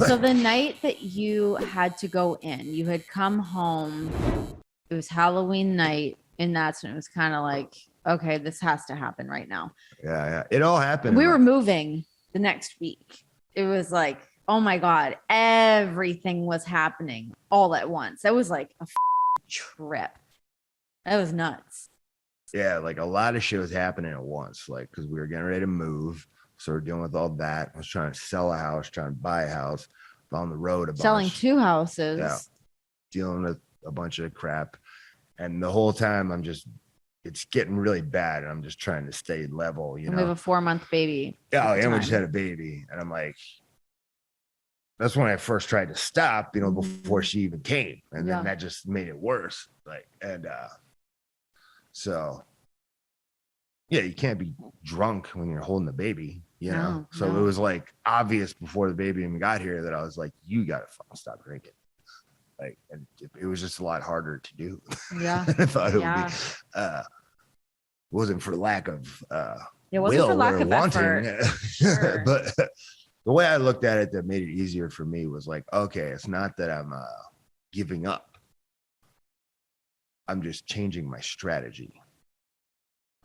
So the night that you had to go in, you had come home. It was Halloween night, and that's when it was kind of like, okay, this has to happen right now. Yeah. It all happened. We were moving the next week. It was like, oh my God, everything was happening all at once. That was like a trip. That was nuts. Yeah, like a lot of shit was happening at once. Like, because we were getting ready to move. So we're dealing with all that. I was trying to sell a house, trying to buy a house, on the road a bunch. Selling 2 houses. Yeah. Dealing with a bunch of crap. And the whole time it's getting really bad. And I'm just trying to stay level, you know. We have a 4-month baby. Yeah, and we just had a baby. And I'm like, that's when I first tried to stop, you know, before she even came. And then that just made it worse. Like, and so yeah, you can't be drunk when you're holding the baby, you know? So it was like obvious before the baby even got here that I was like, you gotta fucking stop drinking. Like, and it was just a lot harder to do. Yeah. I thought it would be. Wasn't for lack of it wasn't for lack of wanting. Effort. Sure. But the way I looked at it that made it easier for me was like, okay, it's not that I'm giving up. I'm just changing my strategy.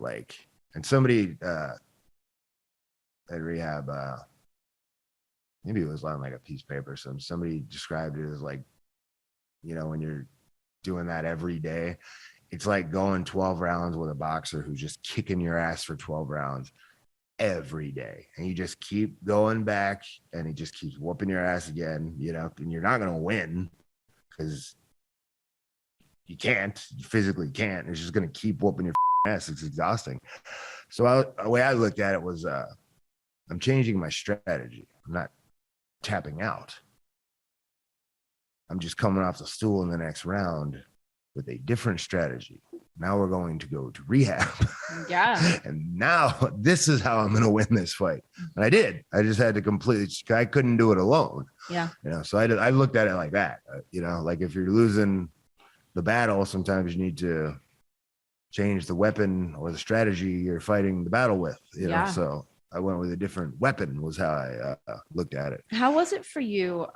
Like, and somebody at rehab, maybe it was on like a piece of paper. Somebody described it as like, you know, when you're doing that every day, it's like going 12 rounds with a boxer who's just kicking your ass for 12 rounds every day. And you just keep going back and he just keeps whooping your ass again, you know, and you're not going to win because you physically can't. It's just going to keep whooping your ass. It's exhausting. So the way I looked at it was, I'm changing my strategy. I'm not tapping out. I'm just coming off the stool in the next round with a different strategy. Now we're going to go to rehab. Yeah. And now this is how I'm going to win this fight. And I did. I just had to I couldn't do it alone. Yeah. You know, so I looked at it like that. You know, like if you're losing the battle, sometimes you need to change the weapon or the strategy you're fighting the battle with, you know? So I went with a different weapon was how I looked at it. How was it for you?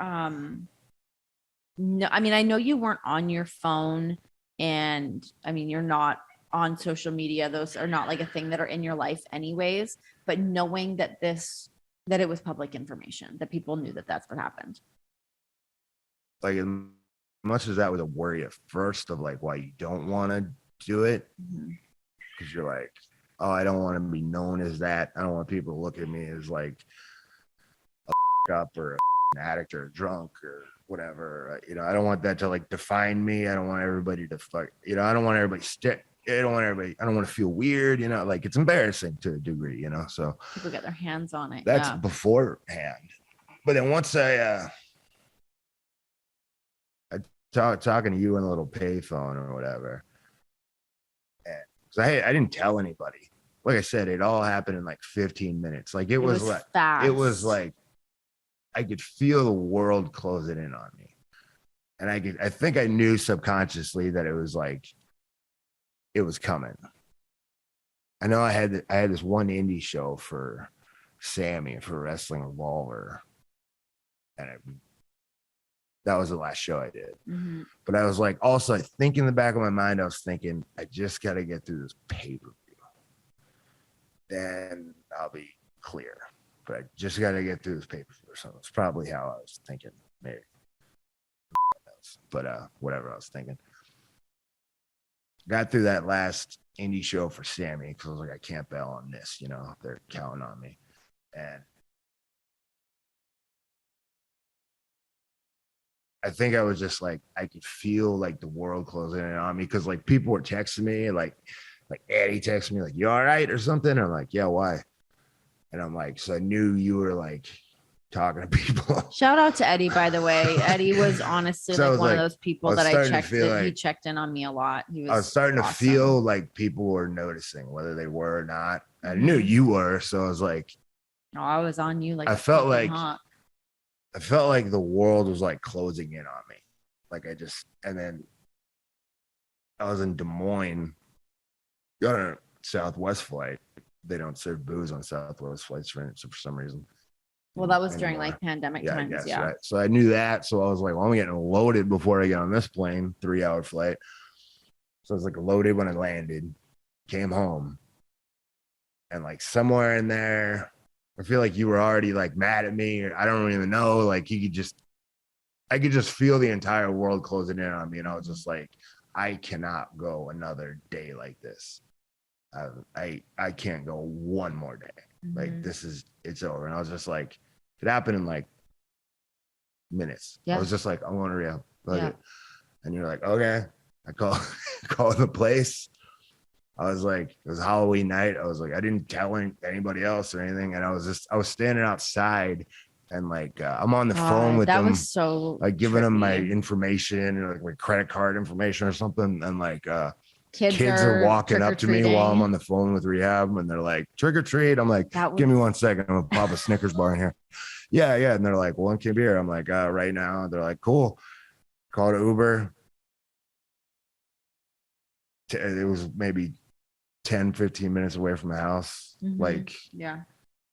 No, I mean, I know you weren't on your phone and I mean, you're not on social media. Those are not like a thing that are in your life anyways, but knowing that it was public information, that people knew that that's what happened. Like as much as that was a worry at first of like why you don't want to do it, because you're like, oh, I don't want to be known as that. I don't want people to look at me as like a up or an addict or a drunk or whatever. You know, I don't want that to like define me. I don't want everybody to you know, I don't want everybody I don't want to feel weird, you know, like it's embarrassing to a degree, you know, so people get their hands on it. That's beforehand. But then once I talking to you on a little payphone or whatever, and so I didn't tell anybody. Like I said, it all happened in like 15 minutes. Like it was like fast. It was like I could feel the world closing in on me. And I think I knew subconsciously that it was like it was coming. I know I had this one indie show for Sammy for Wrestling Revolver. And that was the last show I did. Mm-hmm. But I was like, also, I think in the back of my mind, I was thinking, I just got to get through this pay-per-view. Then I'll be clear. But I just got to get through this pay-per-view or something. It's probably how I was thinking, maybe. But whatever I was thinking. Got through that last indie show for Sammy because I was like, I can't bail on this, you know, they're counting on me. And I think I was just like, I could feel like the world closing in on me because like people were texting me, like Eddie texted me, like, you all right or something? And I'm like, yeah, why? And I'm like, so I knew you were like talking to people. Shout out to Eddie, by the way. Eddie was honestly like one of those people that I checked. He checked in on me a lot. I was starting to feel like people were noticing whether they were or not. I knew you were, so I was like, oh, I was on you. Like I felt like the world was like closing in on me. Like and then I was in Des Moines, got on a Southwest flight. They don't serve booze on Southwest flights for some reason. Well, that was during anymore. like pandemic Yeah, I times. guess, Yeah. right. So I knew that. So I was like, well, I'm getting loaded before I get on this plane, 3-hour flight. So I was like loaded when I landed, came home. And like somewhere in there, I feel like you were already like mad at me. I don't even know. Like I could just feel the entire world closing in on me. And I was just like, I cannot go another day like this. I can't go one more day. Like it's over. And I was just like, it happened in like minutes. Yeah. I was just like, I'm going to rehab. Yeah. And you're like, okay. I call the place. I was like, it was Halloween night. I was like, I didn't tell anybody else or anything. And I was standing outside and like, I'm on the phone with them. That was so like giving them my trippy. information or like my credit card information or something. And like, Kids are walking up to me while I'm trick-or-treating. on the phone with rehab and they're like, trick or treat. I'm like, give me 1 second. I'm gonna pop a Snickers bar in here. Yeah. And they're like, well, when can you be here? I'm like, right now. They're like, cool. Called an Uber. It was maybe 10, 15 minutes away from the house. Like, yeah.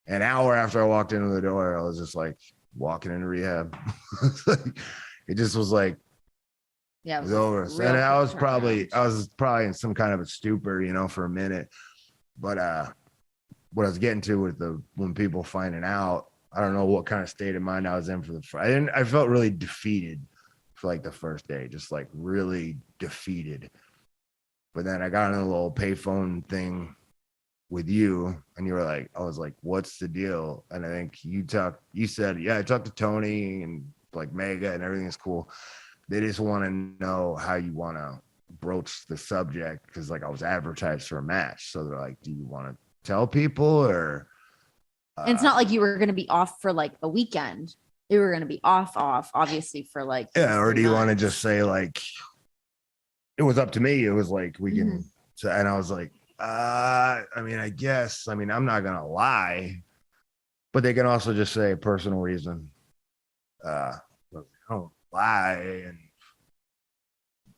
An hour after I walked into the door, I was just like walking into rehab. It just was like, yeah, it was over. So, and I was probably in some kind of a stupor, for a minute. But what I was getting to with when people finding out, I don't know what kind of state of mind I was in I felt really defeated for like the first day, just like really defeated. But then I got on a little payphone thing with you and you were like, I was like, what's the deal? And I think you said, yeah, I talked to Tony and like Mega and everything is cool. They just want to know how you want to broach the subject because like I was advertised for a match. So they're like, do you want to tell people or? And it's not like you were going to be off for like a weekend. You were going to be off, obviously for like. Yeah. Or do you want to just say like, it was up to me. It was like, we can, so, and I was like, I mean, I guess, I'm not going to lie, but they can also just say personal reason. I don't lie.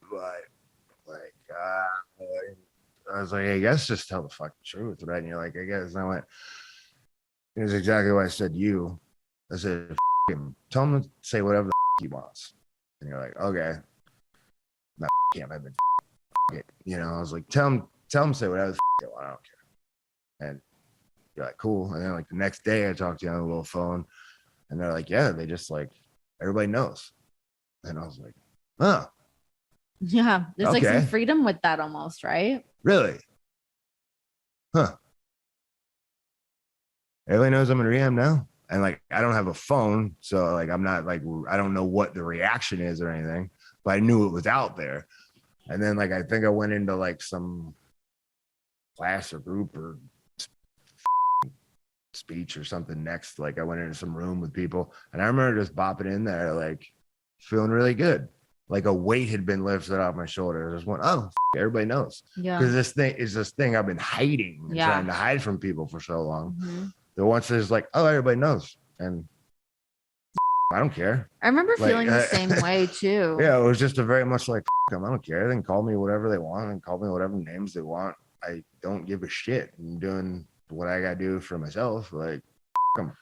But like, I was like, I guess just tell the fucking truth, right? And you're like, I guess. And I went, it was exactly what I said to you. I said, him. Tell him to say whatever the he wants. And you're like, okay. Not him, I've been it. I was like, tell him to say whatever the they want. I don't care. And you're like, cool. And then like the next day I talked to you on a little phone and they're like, yeah, they just like, everybody knows. And I was like, oh. Yeah. There's like some freedom with that almost, right? Really? Huh. Everybody knows I'm in rehab now. And like, I don't have a phone. So like, I'm not like, I don't know what the reaction is or anything, but I knew it was out there. And then like, I think I went into like some class or group or speech or something next. Like I went into some room with people and I remember just bopping in there, like feeling really good. Like a weight had been lifted off my shoulders. I just went, oh, everybody knows. Yeah. Because this thing I've been hiding and trying to hide from people for so long. The once it's like, oh, everybody knows. And I don't care. I remember feeling the same way too. Yeah, it was just a very much like, them. I don't care. They can call me whatever they want and call me whatever names they want. I don't give a shit. I'm doing what I got to do for myself. Like, them.